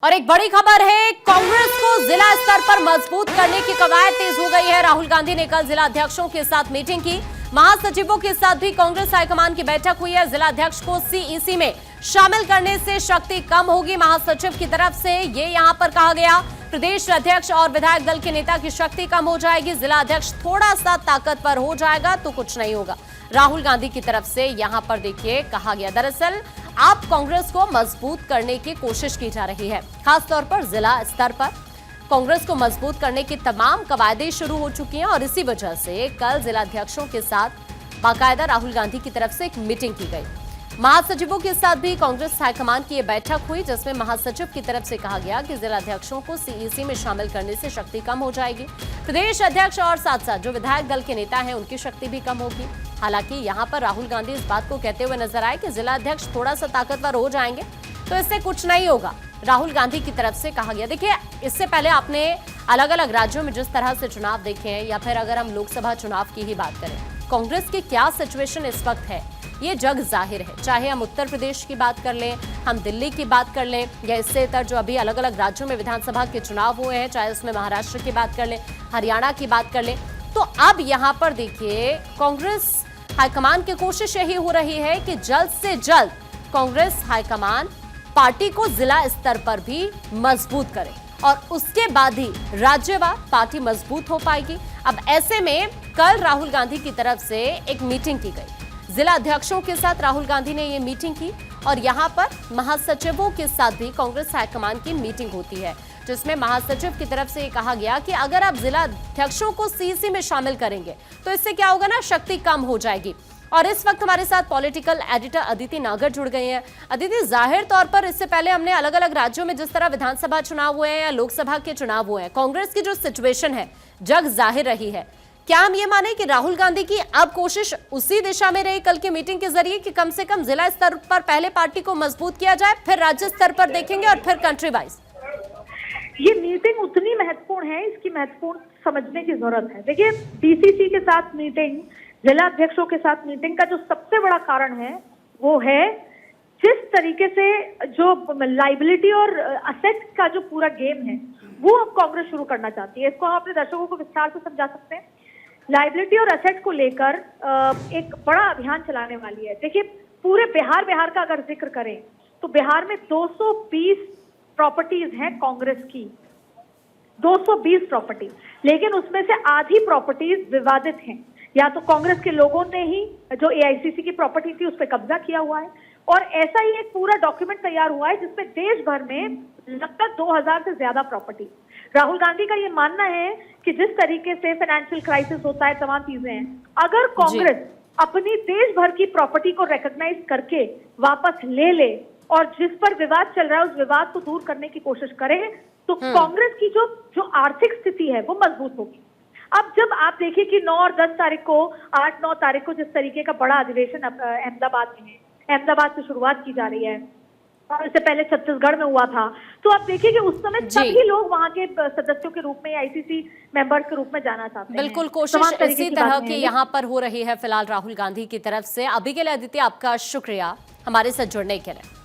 और एक बड़ी खबर है, कांग्रेस को जिला स्तर पर मजबूत करने की कवायद तेज हो गई है। राहुल गांधी ने कल जिला अध्यक्षों के साथ मीटिंग की। महासचिवों के साथ भी कांग्रेस हाईकमान की बैठक हुई है। जिला अध्यक्ष को सीईसी में शामिल करने से शक्ति कम होगी, महासचिव की तरफ से ये यहां पर कहा गया। प्रदेश अध्यक्ष और विधायक दल के नेता की शक्ति कम हो जाएगी, जिला अध्यक्ष थोड़ा सा ताकतवर हो जाएगा तो कुछ नहीं होगा, राहुल गांधी की तरफ से यहां पर देखिए कहा गया। दरअसल आप कांग्रेस को मजबूत करने की कोशिश की जा रही है, खासतौर पर जिला स्तर पर कांग्रेस को मजबूत करने की तमाम कवायदें शुरू हो चुकी हैं और इसी वजह से कल जिलाध्यक्षों के साथ बाकायदा राहुल गांधी की तरफ से एक मीटिंग की गई। महासचिवों के साथ भी कांग्रेस हाईकमान की यह बैठक हुई, जिसमें महासचिव की तरफ से कहा गया कि जिलाध्यक्षों को सीईसी में शामिल करने से शक्ति कम हो जाएगी। प्रदेश अध्यक्ष और साथ साथ जो विधायक दल के नेता हैं उनकी शक्ति भी कम होगी। हालांकि यहां पर राहुल गांधी इस बात को कहते हुए नजर आए कि जिलाध्यक्ष थोड़ा सा ताकतवर हो जाएंगे तो इससे कुछ नहीं होगा, राहुल गांधी की तरफ से कहा गया। देखिए, इससे पहले आपने अलग अलग राज्यों में जिस तरह से चुनाव देखे हैं, या फिर अगर हम लोकसभा चुनाव की ही बात करें, कांग्रेस की क्या सिचुएशन इस वक्त है ये जग जाहिर है। चाहे हम उत्तर प्रदेश की बात कर लें, हम दिल्ली की बात कर लें, या इससे इतर जो अभी अलग अलग राज्यों में विधानसभा के चुनाव हुए हैं, चाहे उसमें महाराष्ट्र की बात कर लें, हरियाणा की बात कर लें, तो अब यहाँ पर देखिए कांग्रेस हाईकमान की कोशिश यही हो रही है कि जल्द से जल्द कांग्रेस हाईकमान पार्टी को जिला स्तर पर भी मजबूत करे और उसके बाद ही राज्यवार पार्टी मजबूत हो पाएगी। अब ऐसे में कल राहुल गांधी की तरफ से एक मीटिंग की गई, जिला अध्यक्षों के साथ राहुल गांधी ने ये मीटिंग की और यहां पर महासचिवों के साथ भी कांग्रेस हाईकमान की मीटिंग होती है, जिसमें महासचिव की तरफ से ये कहा गया कि अगर आप जिला अध्यक्षों को सीईसी में शामिल करेंगे तो इससे क्या होगा ना, शक्ति कम हो जाएगी। और इस वक्त हमारे साथ पॉलिटिकल एडिटर अदिति नागर जुड़ गए हैं। अदिति, जाहिर तौर पर इससे पहले हमने अलग अलग राज्यों में जिस तरह विधानसभा चुनाव हुए हैं या लोकसभा के चुनाव हुए हैं, कांग्रेस की जो सिचुएशन है जग जाहिर रही है। क्या हम ये माने कि राहुल गांधी की अब कोशिश उसी दिशा में रही कल की मीटिंग के जरिए कि कम से कम जिला स्तर पर पहले पार्टी को मजबूत किया जाए, फिर राज्य स्तर पर देखेंगे और फिर कंट्री वाइज? ये मीटिंग उतनी महत्वपूर्ण है, इसकी महत्वपूर्ण समझने की जरूरत है। देखिए, डीसीसी के साथ मीटिंग, जिला अध्यक्षों के साथ मीटिंग का जो सबसे बड़ा कारण है वो है जिस तरीके से जो लाइबिलिटी और असेट का जो पूरा गेम है वो अब कांग्रेस शुरू करना चाहती है। इसको हम अपने दर्शकों को विस्तार से समझा सकते हैं। लाइबिलिटी और असेट को लेकर एक बड़ा अभियान चलाने वाली है। देखिए, पूरे बिहार का अगर जिक्र करें तो बिहार में 220 प्रॉपर्टीज हैं कांग्रेस की, 220 प्रॉपर्टीज, लेकिन उसमें से आधी प्रॉपर्टीज विवादित हैं। या तो कांग्रेस के लोगों ने ही जो एआईसीसी की प्रॉपर्टी थी उस पर कब्जा किया हुआ है, और ऐसा ही एक पूरा डॉक्यूमेंट तैयार हुआ है जिसमें देश भर में लगभग 2000 से ज्यादा प्रॉपर्टी। राहुल गांधी का ये मानना है कि जिस तरीके से फाइनेंशियल क्राइसिस होता है, तमाम चीजें हैं, अगर कांग्रेस अपनी देश भर की प्रॉपर्टी को रिकॉग्नाइज करके वापस ले ले और जिस पर विवाद चल रहा है उस विवाद को दूर करने की कोशिश करे तो कांग्रेस की जो आर्थिक स्थिति है वो मजबूत होगी। अब जब आप देखिए कि 9 और 10 तारीख को, 8-9 तारीख को जिस तरीके का बड़ा अधिवेशन अहमदाबाद में है, अहमदाबाद से शुरुआत की जा रही है और इससे पहले छत्तीसगढ़ में हुआ था, तो आप देखिए कि उस समय सभी लोग वहां के सदस्यों के रूप में, आईसीसी मेंबर्स के रूप में जाना चाहते हैं। बिल्कुल, कोशिश इसी तरह की यहाँ पर हो रही है फिलहाल राहुल गांधी की तरफ से। अभी के लिए अदिति आपका शुक्रिया हमारे साथ जुड़ने के लिए।